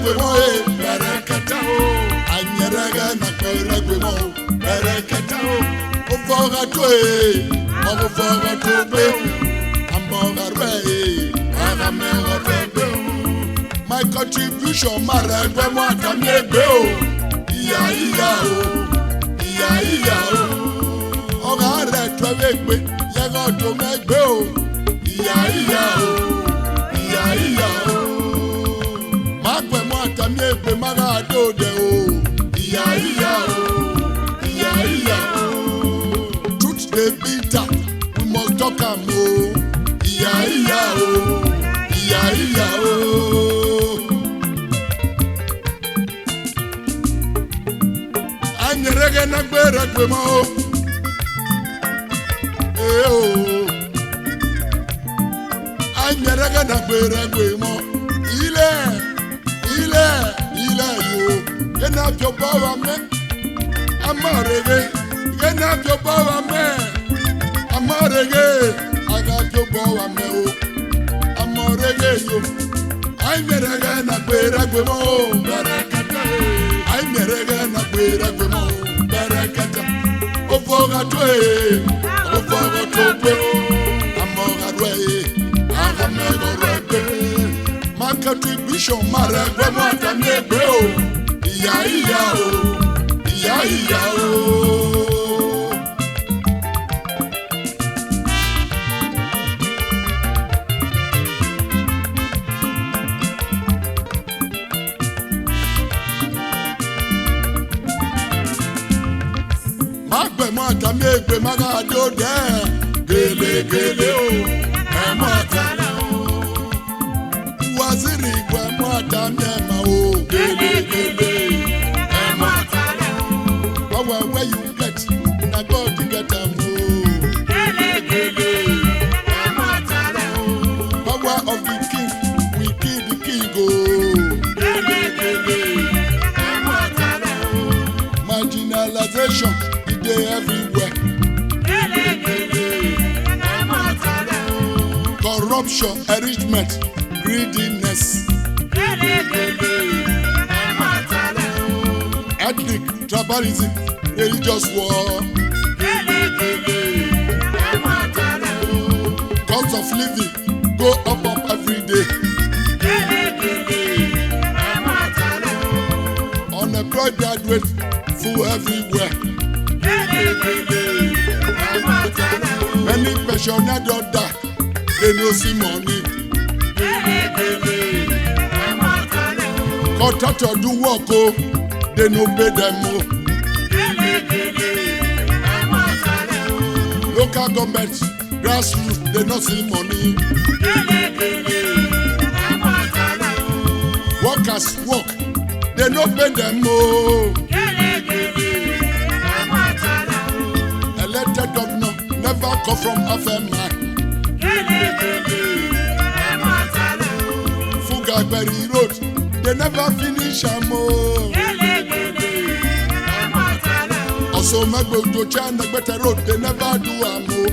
gwe mo bereketa o anyerega na kwere gwe mo bereketa o ofoga to ofoga to be amboga re agame re my contribution mara gwe mo akamye gbe o iya o oga re twe gbe yego to megbe o iya o magwe mo akamye gbe maga do de o iya o truth dey bitter we must talk am o iya o anyerege na gbere gbe mo anyerege na gbere gbe mo ile yo gena pyo bawa me amarege gena pyo bawa me amarege aga pyo bawa me o amarege yo anyerege na gbere gbe mo bereketa anyerege na gbere gbe mo bereketa ofoga to pe amoga re agamego re my contribution mara gbe mo akamye gbe o iya o magbe mo akamye gbe maga do de gele o emotala o waziri gbe mo akamye ma o gele emotala o where you get na God get am o gele emotala o power of the king we kill the king o gele emotala o marginalization everywhere. Corruption, enrichment, greediness. Ethnic tribalism, religious war. Cost of living go up every day. Unemployed graduates full everywhere. Many pensioners don't die, they no see money. Contractors do work, oh, they no pay them. Local governments, grassroots, they no see money. Workers work, they no pay them. Elected governor never come from Afema. Fugagberi road, they never finish am o. Also Magbojo China Better road, they never do am o.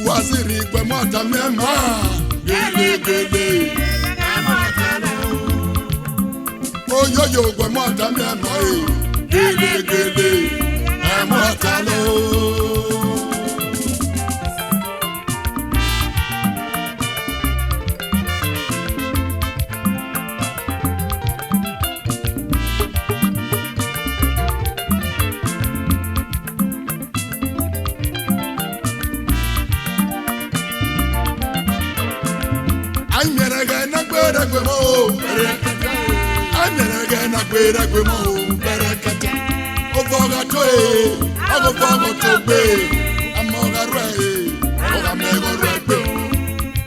Waziri gbe mo atamema. Yo gbe mo atamema gele emotalo anyerege na gbere gbe mo bereketa anyerege na gbere gbe mo bereketa ofoga to be amoga re ogamego re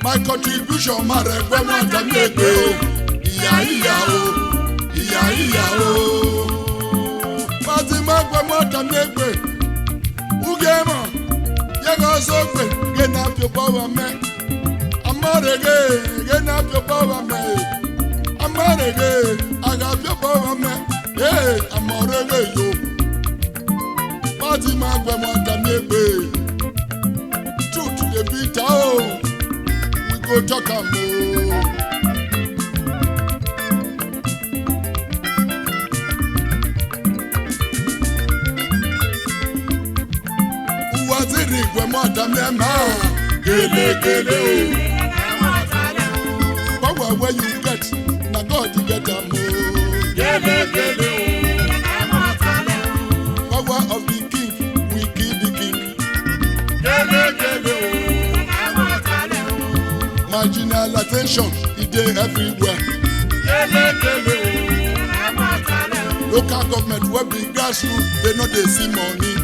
my contribution mara gbe mo akamye gbe iya o Fatima gbe mo akamye gbe ugemo yego so gbe gena pyo bawa me amarege gena pyo bawa me amarege aga pyo bawa me amarege yo Fatima gbe mo akamye gbe truth dey bitter o we go talk am o. Waziri gwe mota mema gele gele o. Power where you get na God you get am o. Gele gele o. Power of the king we kill the king. Gele gele o. Marginal attention it dey everywhere. Gele gele o. Local government wey be grassroots they no dey see money.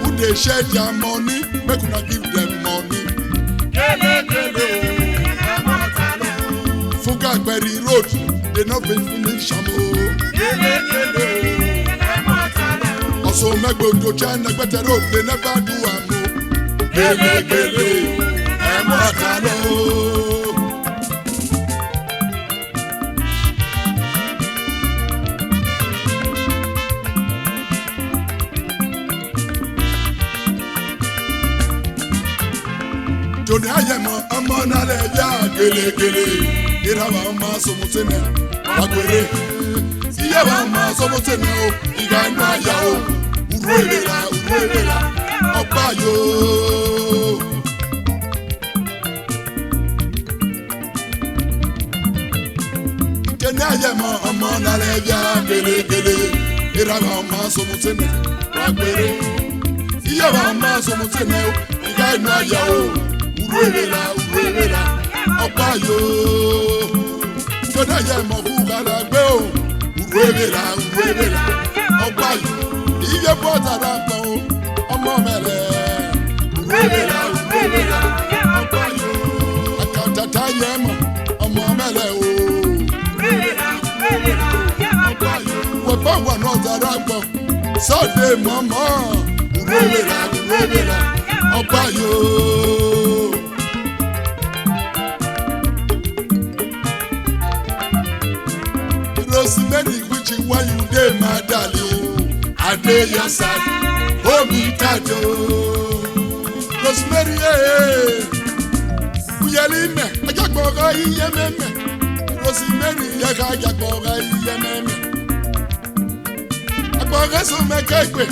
Who they share their money, make una give them money. Fugagberry road, they not finish am o. Also make go to China better road, they never do am o. Gele gele, emotalo. Jodi ayemo ọmọ nale ya gele gele irawa ọmọ somotene agbere iyawa ọmọ somotene o iga inu aya o uruerela ọba yo. Jodi ayemo ọmọ nale ya gele gele irawa ọmọ somotene agbere iyawa ọmọ somotene o iga inu aya o. Uruerela ọba yo. Jọdá yẹ mọ fún kàdà gbé o. Uruerela ọba yo. Iye bọ́tà dà gbọ́n o. Ọmọ mẹ́lẹ̀. Uruerela ọba yo. Àkàtàtà yẹ mọ ọmọ mẹ́lẹ̀ o. Ọba yo. Wọ́n bá wà náà dàrá gbọ́n. Sọ́ọ̀dẹ̀ mọ́mọ́. Uruerela ọba yo. Rosemary, which is why you dey my darling. I dey your side, hold me tight, oh. Rosemary, eh, uyali me, ajakboga iye meme. Rosemary, yaga ajakboga iye meme. Akboga so me kekwe.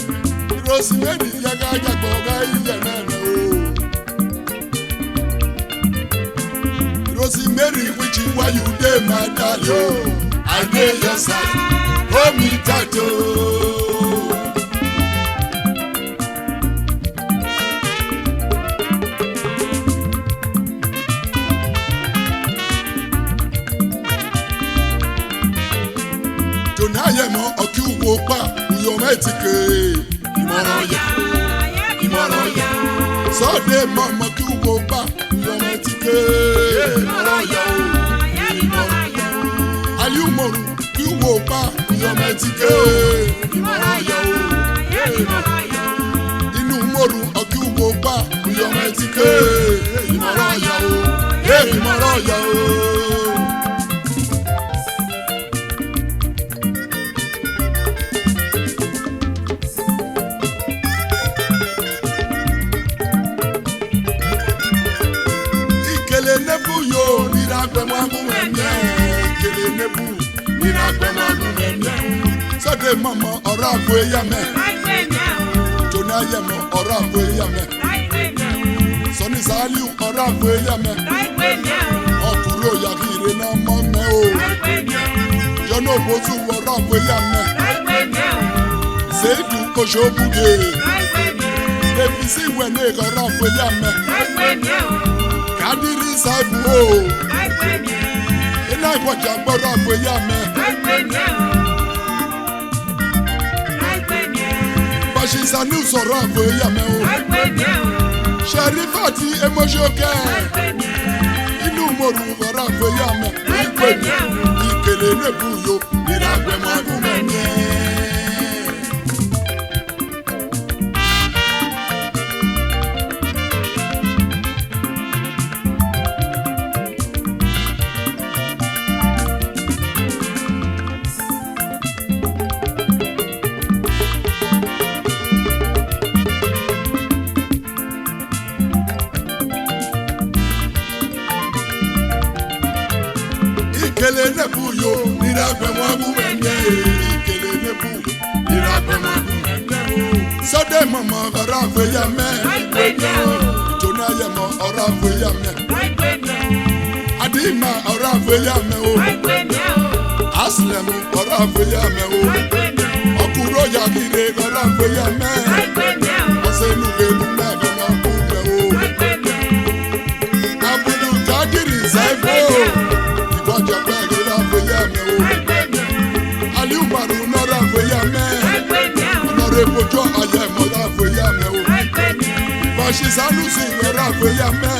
Rosemary, yaga ajakboga iye meme, oh. Rosemary, which is why you dey my darling, oh. I dey your side, hold me tight, oh. Tonight mo oki wo pa, yo metike. Ìmọ̀ràn ya. Sunday mo oki wo pa, yo metike. Ìmọ̀ràn ya. Aliumoru kí wo pa iyọ̀mẹ̀tìkẹ́ ìmọ̀ràn yọ o. Inú moru ọ̀kí wo pa iyọ̀mẹ̀tìkẹ́ ìmọ̀ràn yọ o. Ìkèlè nebu yo nira gbẹmọ agúnmẹ̀mẹ́. Ìkèlè nebu nira gbẹmọ agúnmẹ̀mẹ́. Sọ́dẹ̀ mọ̀mọ́ ọ̀rọ̀ àgbo ẹ̀yà mẹ́. Jọ̀nà ayẹ̀mọ̀ ọ̀rọ̀ àgbo ẹ̀yà mẹ́. Sọ́ni Sàálíù ọ̀rọ̀ àgbo ẹ̀yà mẹ́. Ọkùnrin òyàkìrì náà mọ́ mẹ́ o. Jọ̀nà òbótú ọ̀rọ̀ àgbo ẹ̀yà mẹ́. Sèédù Oṣòbùdè. Èbísí ìwẹ̀ ní ọ̀rọ̀ àgbo ẹ̀yà mẹ́. Kádìrí Sáìbù o. Iná ìwọ̀jà gbọ́dọ̀ àgbo ẹ̀yà mẹ́. Bàṣìṣàní sọ̀rọ̀ àgbo ẹ̀yà mẹ́ o. Ṣẹ̀rífàtì Emóṣókè. Inú mòrù ọ̀rọ̀ àgbo ẹ̀yà mẹ́. Ìkèlè nébù yo ìràgbẹ̀mọ̀ agúnmẹ̀mẹ́. ikele nebuyo niragbe mwabu mende ikele nebuyo niragbe mwabu mende sode mama orafe ya me jona ya mo orafe ya me adima orafe ya me o aslem orafe ya me o okuro ya kire orafe ya me osenu belu me gona bu me o abudu kadiri saifo ibojo pe orafe ya me o ali umaru orafe ya me ore bojo aye mo orafe ya me o bashi sanusi orafe ya me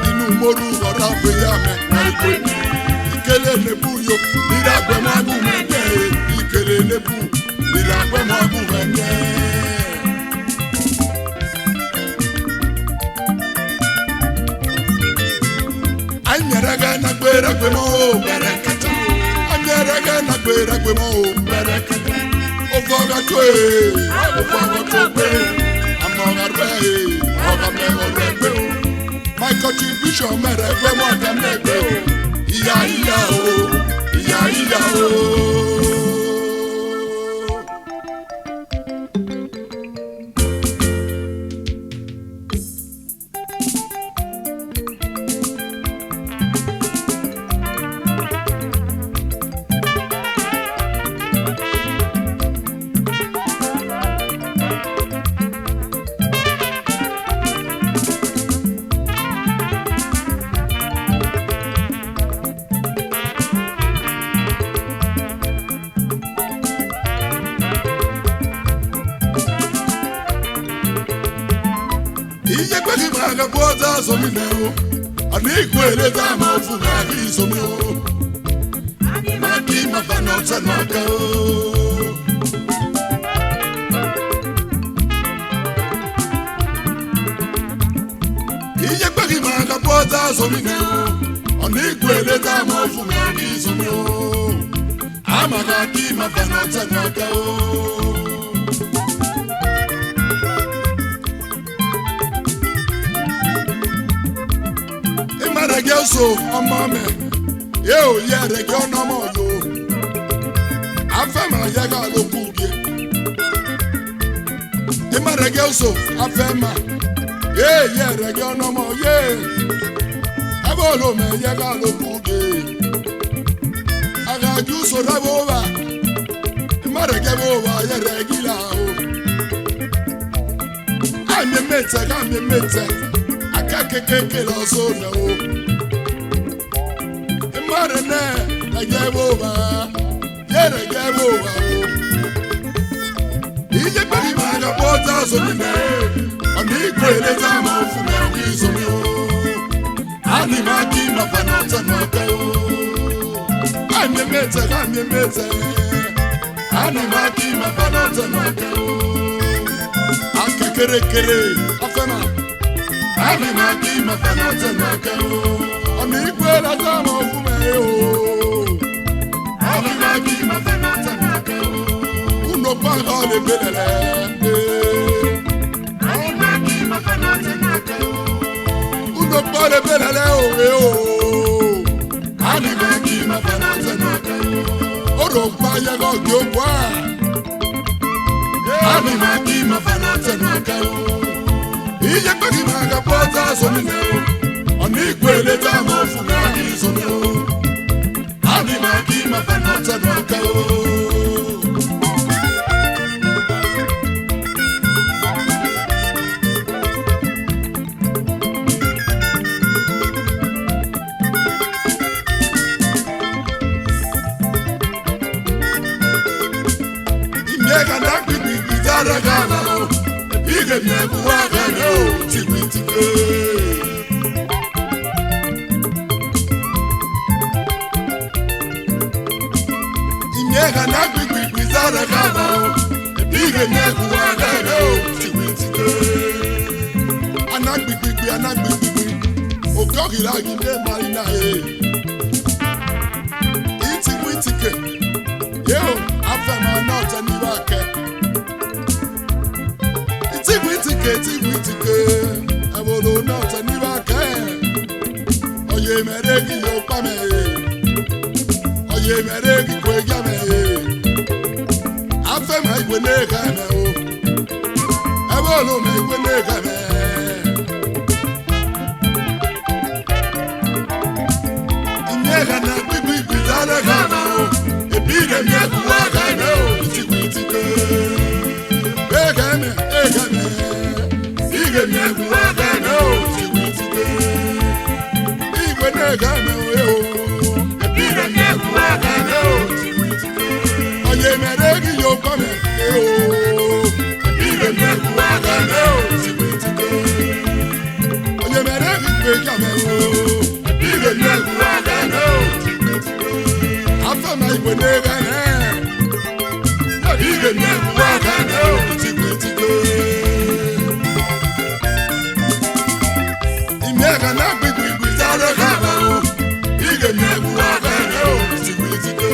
inu moru orafe ya me ikele nebuyo niragbe mwabu mende ikele nebu niragbe mwabu mende anyeraga na gberagbe mo berekata anyeraga na gberagbe mo berekata ofoga twe amogarbe ogame orebe my contribution merebe mo damebe iya o iye kweli braga boza somineo ani kwele za mafuga kisomio ani mafano tsanaka iye kweli braga boza somineo ani kwele za mafuga kisomio amaga ki mafano tsanaka reggae so ọmọ mi yóò yẹ reggae ọ̀nàmọ̀ yo afẹ́mà yẹ ká ló kú bíi ìmọ̀ reggae so afẹ́mà yẹ reggae ọ̀nàmọ̀ yẹ ẹbí olómi yẹ ká ló kú bíi àgàjù sọ̀rọ̀ bó wà ìmọ̀ reggae bó wà yẹ reggae là o àmì mẹ́tẹ̀ akẹ́kẹ́kẹ́ lọ sóòlù o. Marane, reggae boba, yeah reggae boba o. Ije bari maga bota somine, ani kwele zama fume wisomi o. Ani maki mafanota naka o. Ani mete, ani maki mafanota naka o. Akekere, afema, ani maki mafanota naka o. Ani kwele zama fume uno paga le belele uno paga le belele o ani maki mafanata naka oro pa ya go gwa ani maki mafanata naka iye pagi maga pota somine ani kwele tamo fugani somio ani maki mafanata naka imyeka ndakwibi bizara gana ige myeku wakano tikwitike imyeka ndakwibi bizara gana ige myeku wakano tikwitike anakwibi okokira gide marina itikwitike yo afema nota niwake itikwitike abolo nota niwake oye meregi yo pame Oye mere ki kwe game. Afe ma ikwe ne game o. Ebolo ma ikwe ne game. Inyega na bibi bizale game o. Ebile mi akuwa game o. Itikwe itike. Egame, egame. Ige mi akuwa game o. Itikwe itike. Igwe ne game o. Ebile mi akuwa game o. Itikwe itike. Oye mere ki yo come o. Ebile mi akuwa game o. Itikwe itike. Oye mere ki kwe game o. Ebile mi akuwa game o. Itikwe itike. Afama igwe ne game. Ige mi akuwa game o. Itikwe itike. Imega na gbigbi zare game o. Ige mi akuwa game o. Itikwe itike.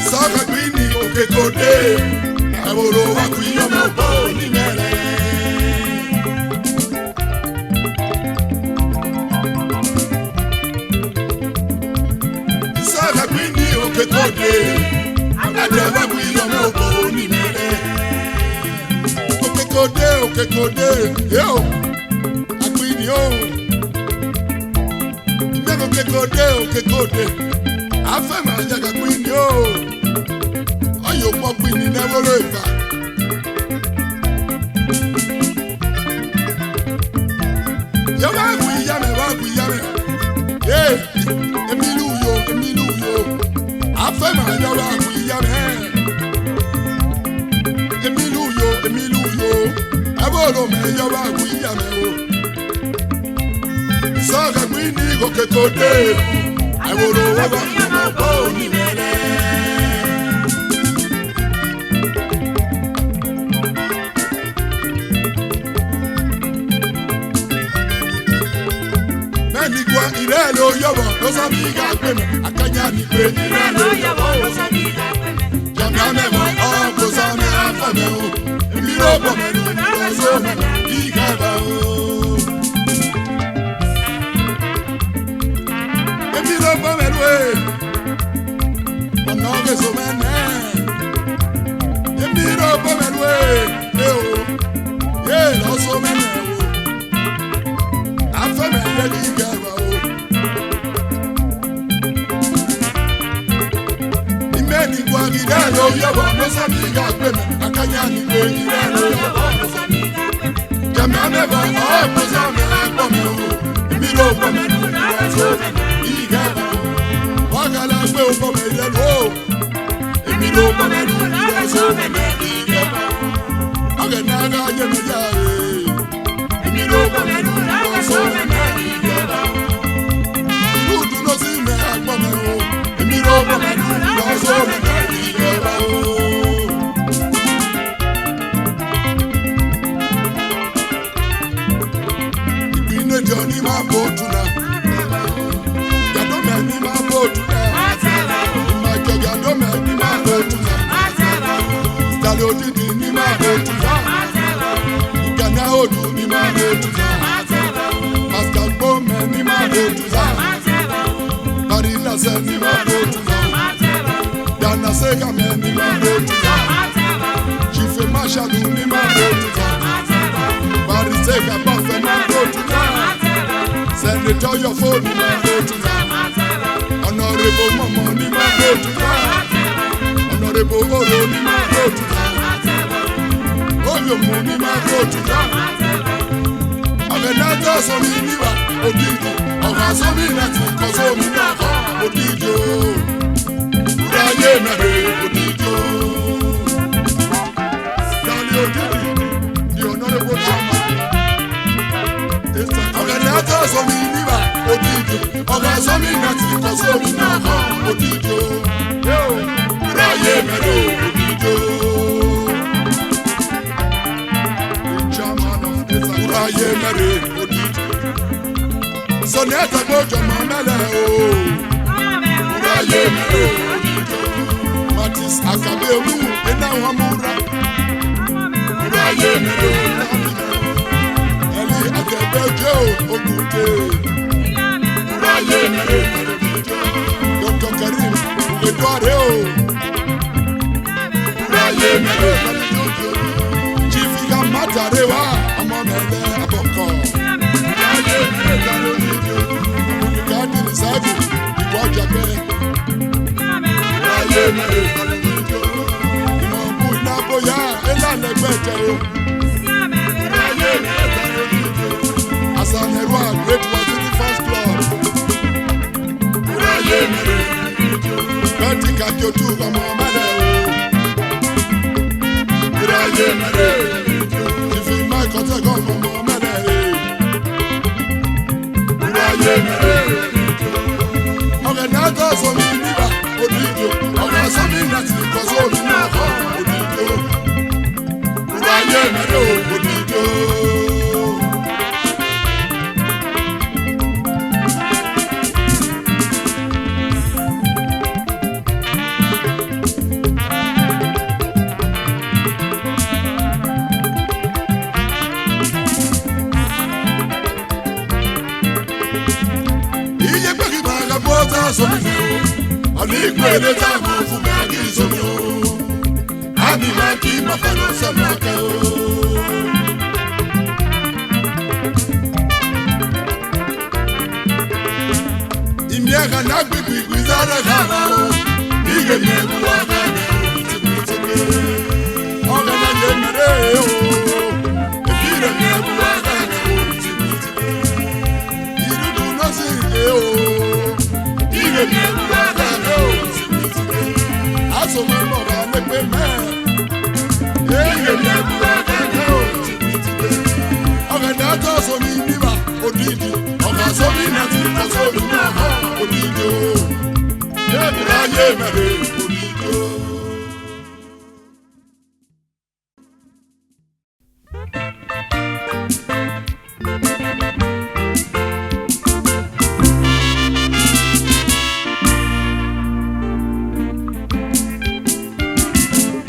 Saka kwini okekode. Ebolo wa kwiyo mo bo ni mere. Saka kwini okekode. Adewa kwiyo mo bo ni mere. Okekode, okekode. Yo. Akwini o. Imego okekode, okekode. Afe ma jaga kwini o. Oyo po kwini nevolo ifa. Yo wa kwi yame. Eh, emilu yo. Afe ma yo wa kwi yame. Emilu yo. Abolo me yo wa kwi yame o. Saka kwini okekode. Abolo wa kwi yame o ni mere. Menigwa irelo yobo no sabi ga gbeme akanya ni pe irelo yobo no sabi ga gbeme jama me mo o ko sa me afame o emi ro bo me ni so me iga ba o emi ro bo me we ono ke so me ne emi ro bo me we e o ye lo so me ne o afame le iga ba o imeni kwa irelo yobo no sabi ga gbeme akanya ni pe irelo yobo no sabi ga gbeme jama me bo o ko sa me afame o emi ro bo me ni so me iga ba wagala gbe o bo me irelo emi ro bo me ni so me iga ba agana ga je me ja emi ro bo me ni so me iga ba udu no si me afame o emi ro bo me ni so me iga ba o ipine joni ma bo tuna yado me ni ma bo tuna ma jogado me ni ma bo tuna stalo didi ni ma bo tuna gana odu ni ma bo tuna pascal bome ni ma bo tuna marina se ni ma bo tuna dana sega me ni ma bo tuna chife mashalu ni ma bo tuna barisega bafe ma bo tuna senator your phone ni ma bo tuna honorable momo ni ma bo tuna honorable oro ni ma bo tuna oyomo ni ma bo tuna agenata so mi niwa odidi ọba so mi lati ko so mi na ko odidi o uraye mere odidi o dani odidi the honorable chairman agenata so mi niwa odidi ọba so mi lati ko so mi na ko odidi o uraye mere odidi o Uraye mere odidi. Soneta gojo mamele o. Uraye mere odidi. Matis akabemu ena wamura. Uraye mere odidi. Eli akebejo ogute. Uraye mere odidi. Dr. Karim Edward o. Uraye mere odidi. Chifiga matarewa amamele aboko. Uraye mere odidi. Gadi risabu iwajabe. Uraye mere odidi. Inabu inaboya elalebete o. Uraye mere odidi. Asanerwa Great Waziri Fans Club. Uraye mere odidi. Betty Kakiotu amamele o. Uraye mere odidi. If you might contact us from amamele. Uraye mere odidi. Ọ̀gẹ̀dẹ̀ sọ mi nígbà odidi. Ọ̀gẹ̀dẹ̀ sọ mi láti kọ́sọ́ mi náà kọ́ odidi. Uraye mere odidi. Iye gbẹ́gi máa ga bọ́ tá a sọ mi fẹ́ o. Ọ̀nà ìgbẹ́lẹ̀ tá a máa fún mi àgé ìsọmi o. Àmì máa kí máa fẹ́ lọ sẹ́mi ọ̀kẹ́ o. Ìmí ẹ̀ka náà gbígbì ìgbìsára kàrà o. Ìgbè mi ẹ̀kú wá kàrà o. Tìkùtìkù. Ọ̀gá náà yẹ mẹ́rẹ́ o. Ìbílẹ̀ mi ẹ̀kú wá kàrà o. Tìkùtìkù. Ìdúdú náà sì yé o. Ìgbè mi ẹ̀kú wá kàrà o. Tìkùtìkù. Aṣọ mi mọ̀ wá lẹ́gbẹ̀ẹ́ mẹ́. Ìgbè mi ẹ̀kú wá kàrà o. Tìkùtìkù. Ọ̀gẹ̀dẹ̀ tó sọ mi níbà odidi. Ọ̀gá sọ mi náà ti kọ́ sómi náà kọ́ odidi o. Uraye mere odidi o.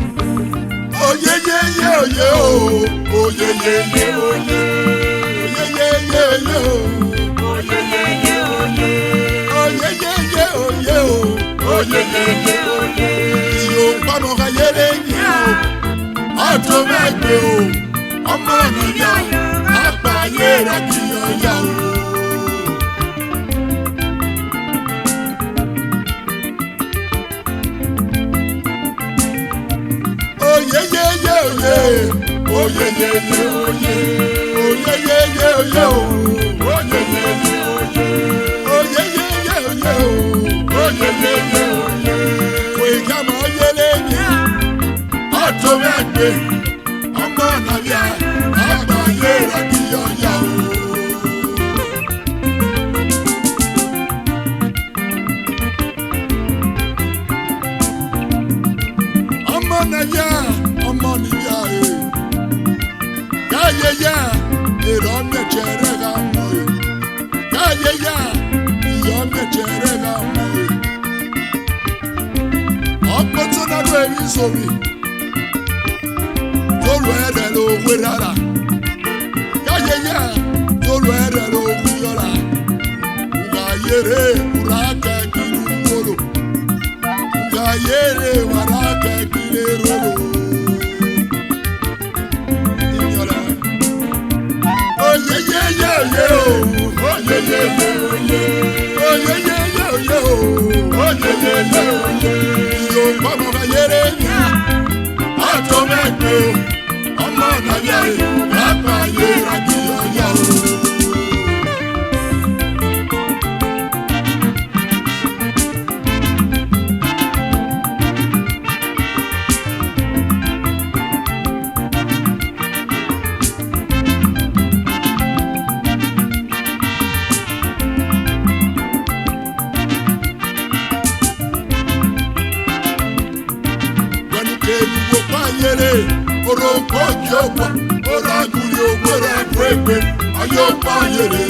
Oye ye ye oye o. Oye ye ye oye. Oye ye ye oye o. Oye ye ye oye. Oye ye ye oye o. Oye ye ye oye. Iyo pamọ́ ka yẹlẹ yẹ o. Ọ̀tọ̀ mẹ́gbẹ́ o. Ọmọ nìyà àgbáyé rẹ̀ kì í ọ̀yà o. Oye ye ye oye. Oye ye ye oye. Oye ye ye oye o. Oye ye ye oye. Oye ye ye oye o. Oye ye ye oye. Kò ìka mọ̀ yẹlẹ yẹ. Ọ̀tọ̀ mẹ́gbẹ́. Ọmọ nàbíà àgbáyé rẹ̀ kì í ọ̀yà o. Ọmọ nàbíà e. Káyé yá èrò mẹ́jẹ̀rẹ̀ ká mọ̀ e. Káyé yá ìyọ̀ mẹ́jẹ̀rẹ̀ ká mọ̀ e. Ọ̀pọ̀ tó náà ló èmi sómi. Tó lọ ẹ̀rẹ̀ ló wé rárá. Káyé yá tó lọ ẹ̀rẹ̀ ló wí yọ̀rá. Ùgà yéré wúrà kẹ́kiri wúlò. Ùgà yéré wàrà kẹ́kiri rólò. Oye ye ye oye o. Oye ye ye oye. Oye ye ye oye o. Oye ye ye oye. Iyo pamọ́ ka yẹlẹ yẹ. Ọ̀tọ̀ mẹ́gbẹ́ o. Ọmọ nàbíà e. Àgbáyé rẹ̀ kì í ọ̀yà o. Orúkọ jọ̀wọ́, oraguli ògbóra fwekwe ayo payere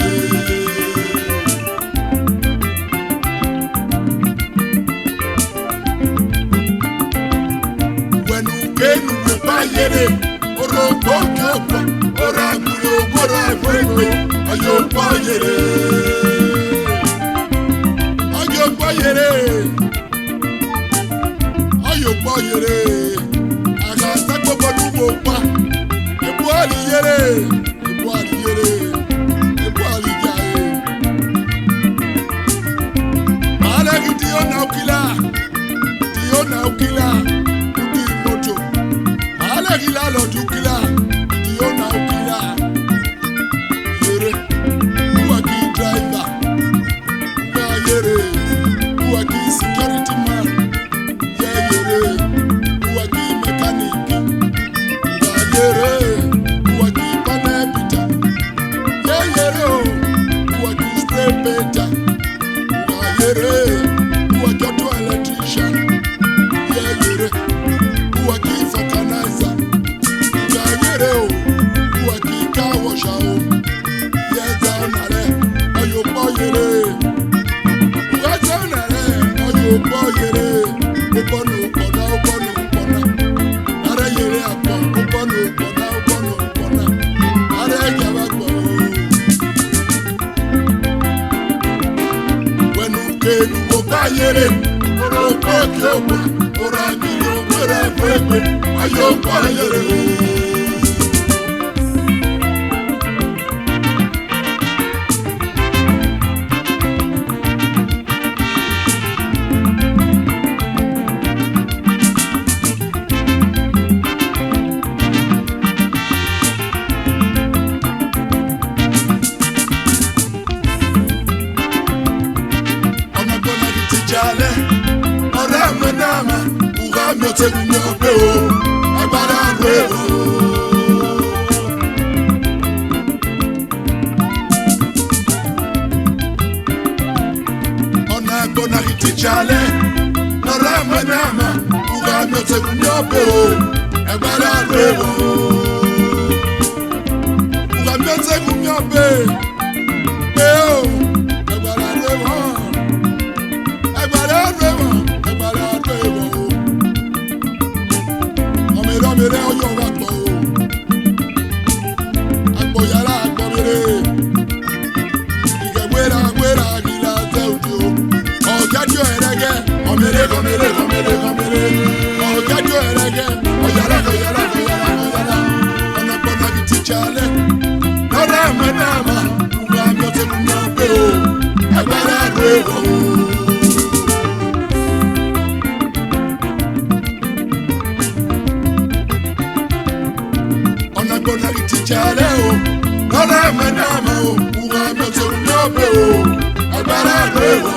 wenu kenu payere oro pokyo ora gulo gora fwekwe ayo payere ayo payere aga sakpo bodu mo pa ebu ali yere mala gidi ona ukila uti moto mala gila lo tukila di ona ukila yere uaki driver na yere uaki security man yere uaki mechanic na yere uaki panepita yere uaki spray painter na yere uaki auto electrician yere uaki vulcanizer na yere uaki car washer yeza onare ayo boyere uaza onare ayo boyere ubonu ubona ara yere apo ubonu ubona ara yaba po wenu kenu obayere oro pokyo ora gilo ora fwekwe ayo boyere Tegunyope o agbára rẹ o ọ̀nà agbọ̀nà ìtìjàlẹ̀ lọ́rọ̀ àmọ́nàmà uga mi tegunyope o agbára rẹ o uga mi tegunyope pe o agbára rẹ o agbára rẹ o agbára rẹ o. Mere oyo wa gbo agbo yara agbo mere igewera gila te ojo ojajo erege omere ojajo erege oyara ona bona gitichale ora manama uga mi o te mu pe o agbára re o chale o lọ́la mẹ́nàmọ́ o uwa mẹ́tò nyọ́bẹ̀ o agbára rẹ̀ o.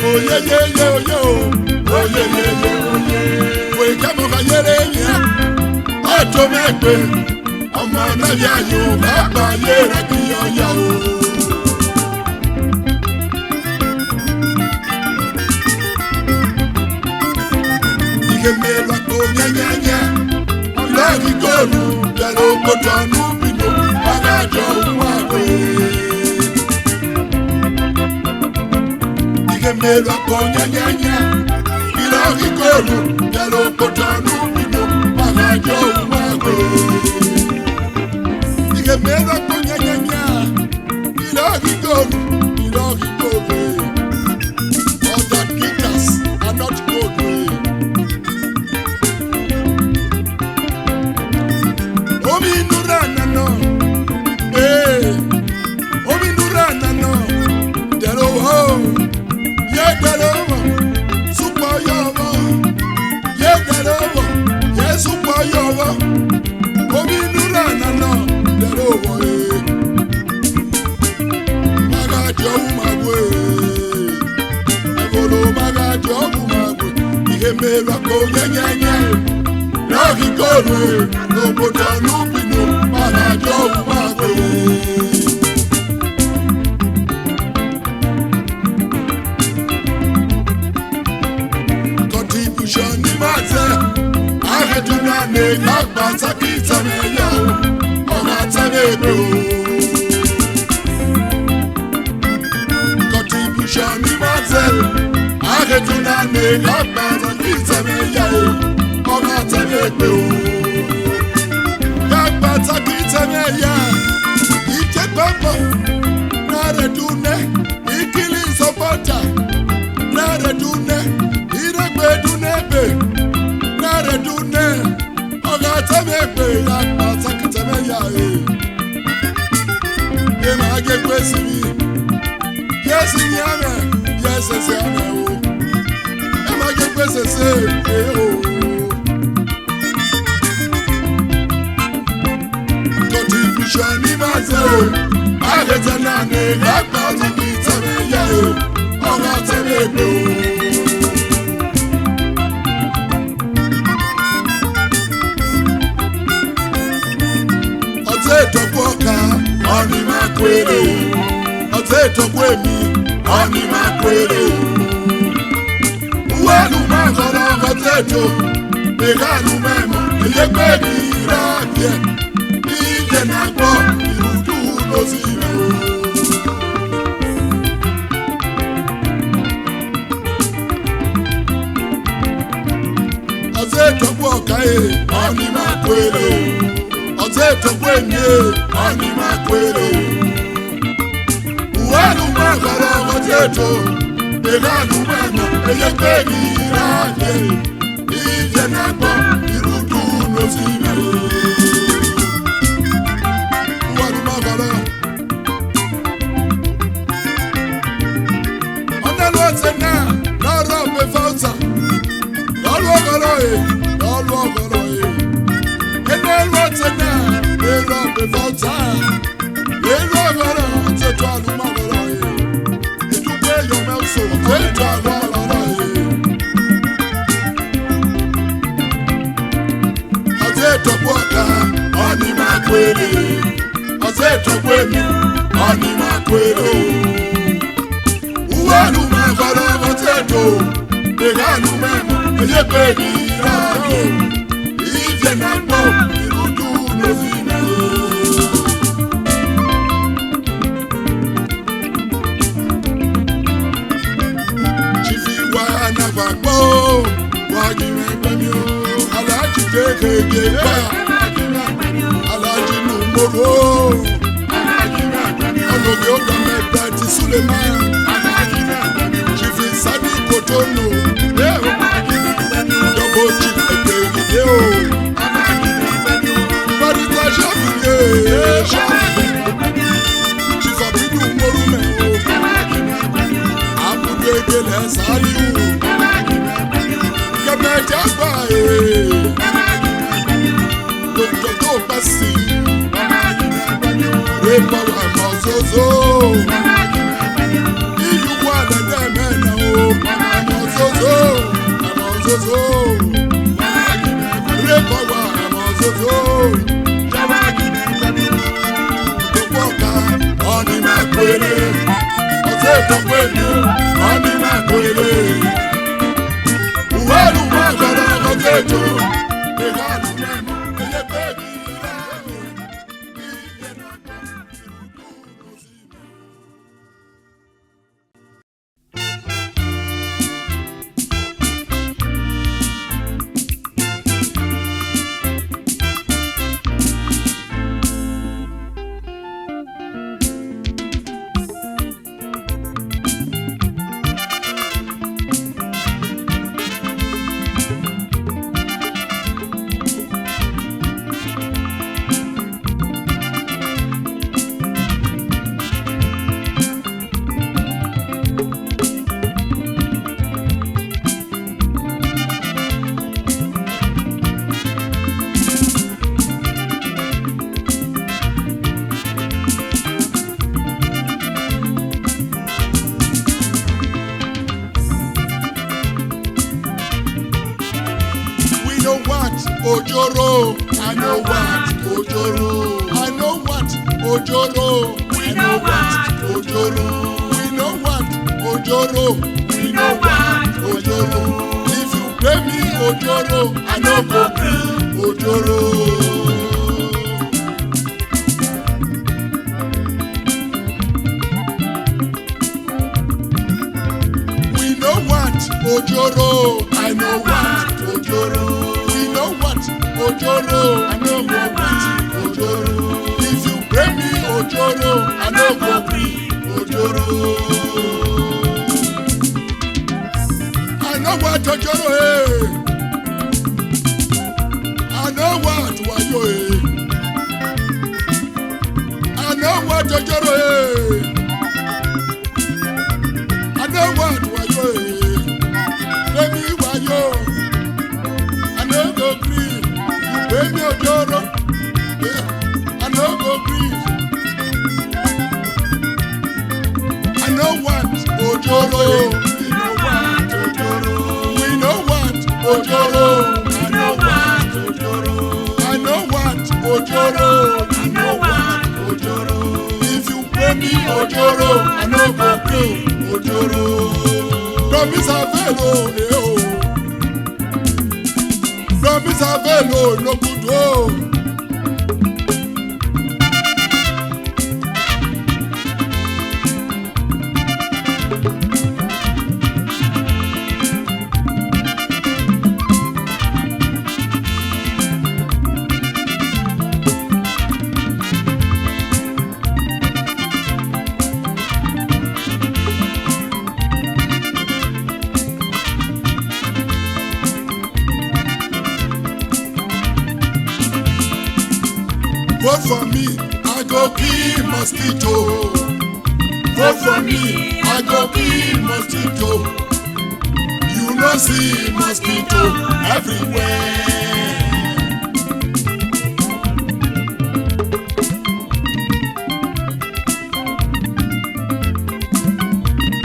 Oyeyeye wèékàmọ́ ka yẹrẹ yẹn ọjọ́ mẹ́gbẹ́ ọmọ náà yà yóò bá gbà yẹrẹ kí ọ̀yà o. Ìgbẹ́mẹ̀ lọ́kọ̀ nyẹ́nyẹ́nyẹ́ lọ́ọ̀kì góòlù yẹ̀rọ kótó ọ̀nù bínú ọ̀gájọ́ òun àgbẹ̀. Ìgbẹ́mẹ̀ lọ́kọ̀ nyẹ́nyẹ́nyẹ́ lọ́ọ̀kì góòlù yẹ̀rọ kótó ọ̀nù bínú ọ̀gájọ́ òun àgbẹ̀. Ìgbẹ́mẹ̀ lọ́kọ̀ nyẹ́nyẹ́nyẹ́ lọ́ọ̀kì góòlù lọ́ọ̀kì góòlù. All that glitters are not gold. Omi nura nano, omi nura nano, dero wo, ye dero wo, supo yo wo, ye dero wo, ye supo yo wo, omi nura nano, dero wo maga jowu magwe, ebolo maga jowu magwe, mera ko nyenyenye Rogi koru no bodo lupino Mana jogu magwe Contribution ni maze Aheduna ne Nagba sakita meya Ona tanebe Contribution ni maze Aheduna ne Nagba sakita meya Ona tanebe Nagba sakita meya Ike bamba Nare dune Ikili sopota Nare dune Iregbe dunebe Nare dune Oga temebe Nagba sakita meya Ema age kwesi mi Yes ni ame Yes ese ame o Ema age kwesi se Contribution ni maze Ahete nane Nagba sakita meya Oga temebe Tokoka, oni makwere. Ote tokwemi, oni makwere. Uwanu magoro koteto, beganu memo, eyekweni irake. Ije nagbo, irudu lozime. Ote tokoka, oni makwere. Ote tokwenye, oni makwere. Uwanu magoro koteto, beganu memo, eyekweni irake. Ije nagbo, irudu lozime. Uwanu magoro. Onelwete na, noro befauta. Lolo ogoro lolo ogoro Enelwete na, noro befauta. Lolo ogoro, teto alumagoro Edugbe yomelso, teto alumagoro Oteto boka, oni makwere. Oteto kwemi, oni makwere. Uwanu magoro oteto, beganu memo, eyekweni irake. Ije nagbo, irudu lozime. Chifi wa nagbagbo, wagime gbemi o. Alaji kekeke gba, alaji numoro. Ologe oga mẹta ti Suleman. Chifi Sadi Kotono. Double chief ekeke o. Barita Shafiye. Chief Abidu Morume o. Abudu Egele Saliu. Kẹmẹjẹ gba Dr. Topasi. Repower Mozozo. Iyuwa lẹdẹ mẹna o. Mozozo. Repower Mozozo. Tokoka, oni makwere. Ote tokwemi, oni makwere. Uwanu magoro koteto, beganu memo, eyekweni irake. Ije nagbo, irudu lozime. Ojoro, I know what, Ojoro. I know what, Ojoro. We know what, Ojoro. We know what, Ojoro. We know what, Ojoro. If you pay me Ojoro, I no go gree Ojoro. We know what, Ojoro. I know what, Ojoro. We know what, Ojoro. I know what, Ojoro. If you pay me Ojoro, I no go gree Ojoro. I know what Ojoro is. I know what Wayo is. I know what Ojoro is. I know what Wayo is. Let me Wayo. I know go green. You pay me Ojoro. Yeah. I know go green. I know what Ojoro. we know what, Ojoro. We know what Ojoro. We know what, Ojoro. I know what Ojoro. We know what, Ojoro. If you pay me Ojoro, I no go pay Ojoro. Promise Avelo, eh oh. Promise Avelo, no good oh. Vote for me, I go kill mosquito. Vote for me, I go kill mosquito. You no see mosquito everywhere.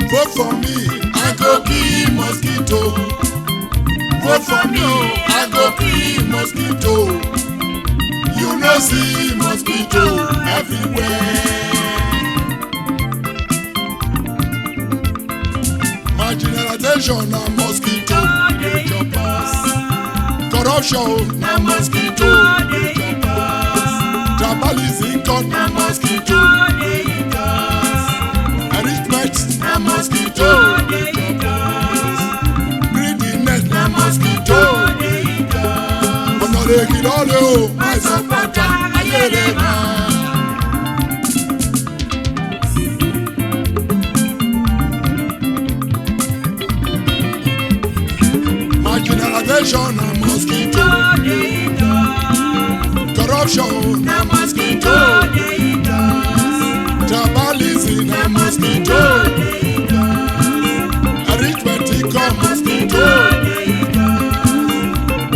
Vote for me, I go kill mosquito. Vote for me, I go kill mosquito. You no see mosquito everywhere. Marginalization na mosquito dey chop us. Corruption na mosquito dey chop us. Tribalism come na mosquito dey eat us. Enrichment na mosquito dey chop us. Greediness na mosquito dey eat us. Ọ̀nà lè kí lọ́lẹ̀ o, my supporter ayẹlẹ máa. Marginalization na mosquito dey eat us. Corruption na mosquito dey eat us. Tribalism na mosquito dey eat us. Arithmetic come mosquito dey eat us.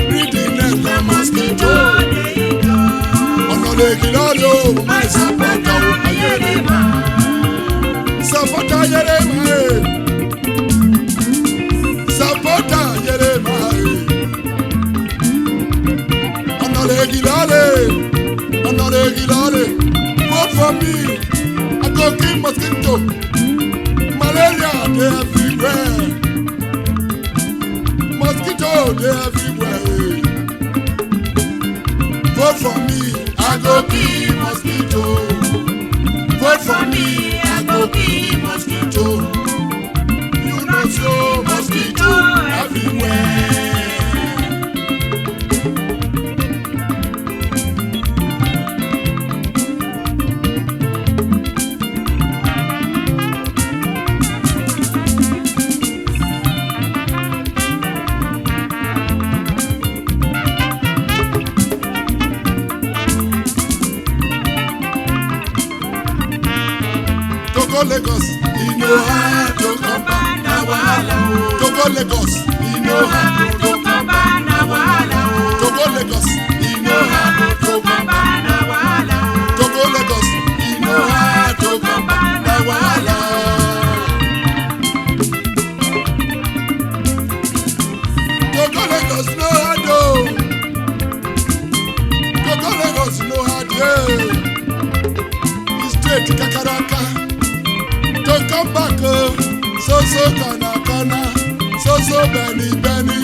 Greediness na mosquito dey eat us. Ọ̀nà lè kí lọ́lẹ̀ o, my supporter ayẹlẹ máa. Supporter ayẹlẹ máa. Supporter ayẹlẹ máa. Ọ̀nà lè kí lọ́lẹ̀, ọ̀nà lè kí lọ́lẹ̀. Vote for me, I go kill mosquito. Malaria dey everywhere. Mosquito dey everywhere. Vote for me, I go kill mosquito. Vote for me, I go kill mosquito. You know so mosquito everywhere. Togo Lagos, you know how to come back na wahala. Togo Lagos, you know how to come back na wahala. Togo Lagos, you know how to come back na wahala. Togo Lagos, you know how to come back na wahala. Togo Lagos know how to. come back, so kana, so Benny.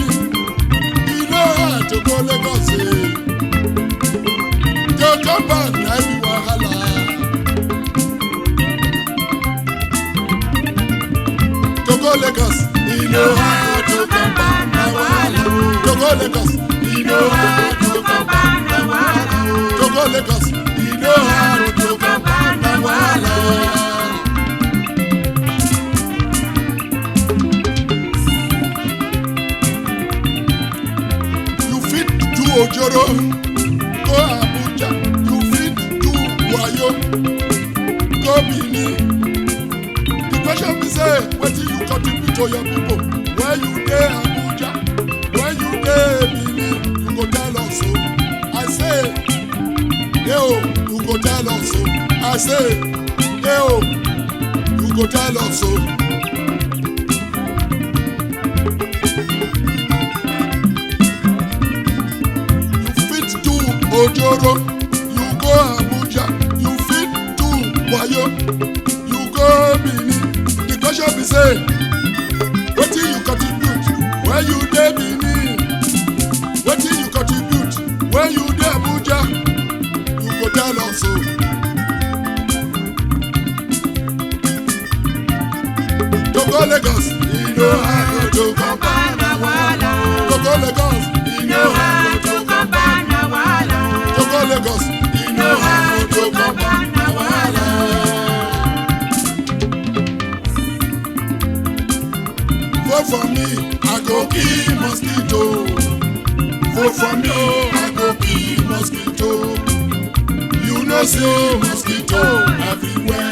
You know how to go Lagos. You come back, now you wahala. To go Lagos, you know how to come back, now wahala. To go Lagos, you know how to come back, now wahala. To go Lagos, you know how to come back, now wahala. Ojoro, go Abuja, you fit do Wayo, go Benin. The question be say, what do you contribute to your people? When you dey Abuja, when you dey Benin, you go tell us so. I say, yo, you go tell us so. I say, yo, you go tell us so. Ojoro, you go Abuja, you fit do Wayo, you go Benin. The question be say, what do you contribute when you dey Benin? What do you contribute when you dey Abuja? You go tell us so. To go Lagos, you know how to come back na wahala. To go Lagos, you know how to come back na wahala. To go Lagos, you know how to come back na wahala. Vote for me, I go kill mosquito. Vote for me, I go kill mosquito. You know say mosquito everywhere.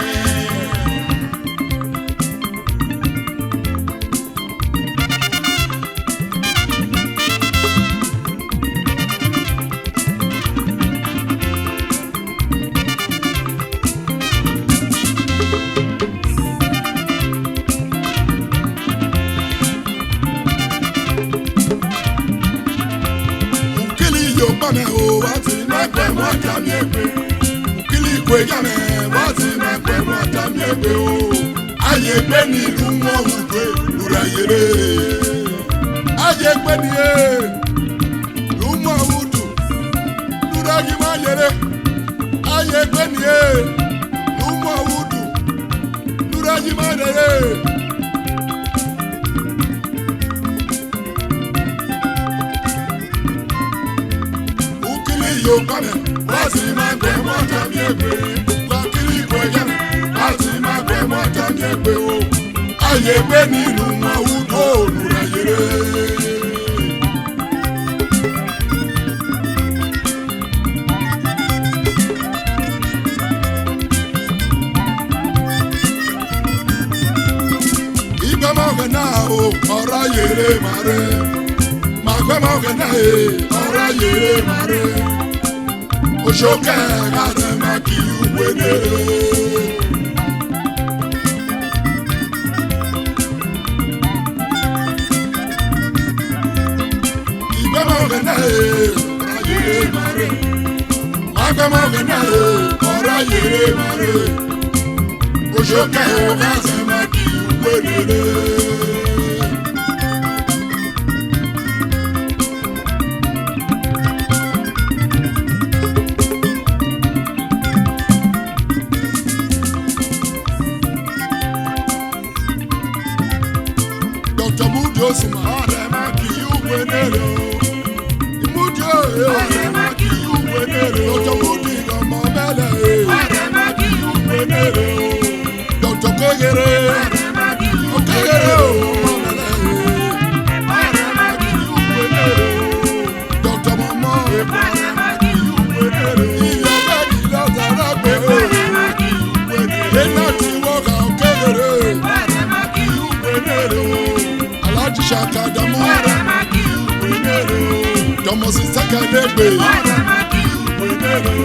Bame o wati mekwe mwata miegbe ukili kwe game wati mekwe mwata miegbe o ayegbe ni lumo udwe lura yere ayegbe ni lumo udu lura gima yere ayegbe ni lumo udu lura gima yere. Yo come, what's in my grandmother? Luckily, what's in my grandmother? I ain't been in my wood hole. Now, or I hear mare. My grandma, or I hear mare. Oshoke atemaki uwenere. Ibema ogene, ayere mare. Agama ogene, ora yere mare. Oshoke atemaki uwenere. Suma ademaki uwenere imudio ademaki uwenere otomudi kama bele ademaki uwenere Dr. Kogere ademaki uwenere ademaki uwenere Dr. Mama ademaki uwenere iyabedi lazaragbe ademaki uwenere enati woga okegere ademaki uwenere Shaka damu adamaki uwenere Domo sisaka negbe adamaki uwenere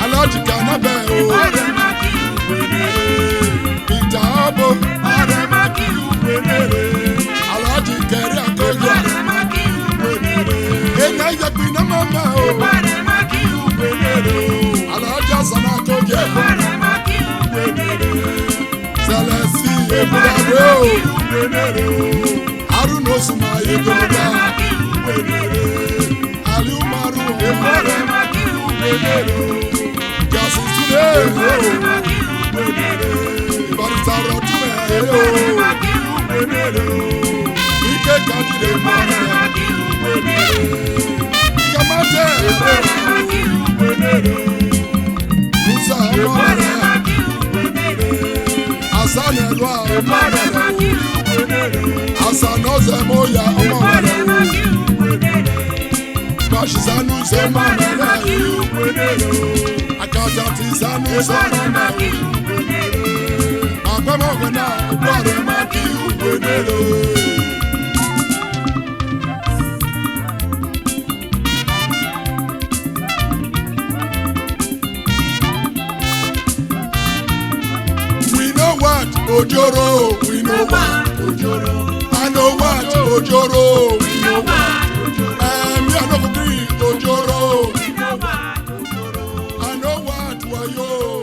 Alaji kanabe o adamaki uwenere Peter Abo adamaki uwenere Alaji keri akoya adamaki uwenere Ena yakina mama o adamaki uwenere Alaji asana akoya adamaki uwenere Selesi Arun Osuma Yegoda Aliu Maru Justice today Barista Rotume Ike Kajide Kamate Musa Amore Asan Elwa Asan Ozemoya Omore Bashizanu Zemana Akajati Zanu Zanana Abamogana Bore Maki Ubenelo Ojoro, we know what Ojoro. I know what Ojoro, we know what Ojoro. Me I know Ojoro, we know what Ojoro. I know what Wayo.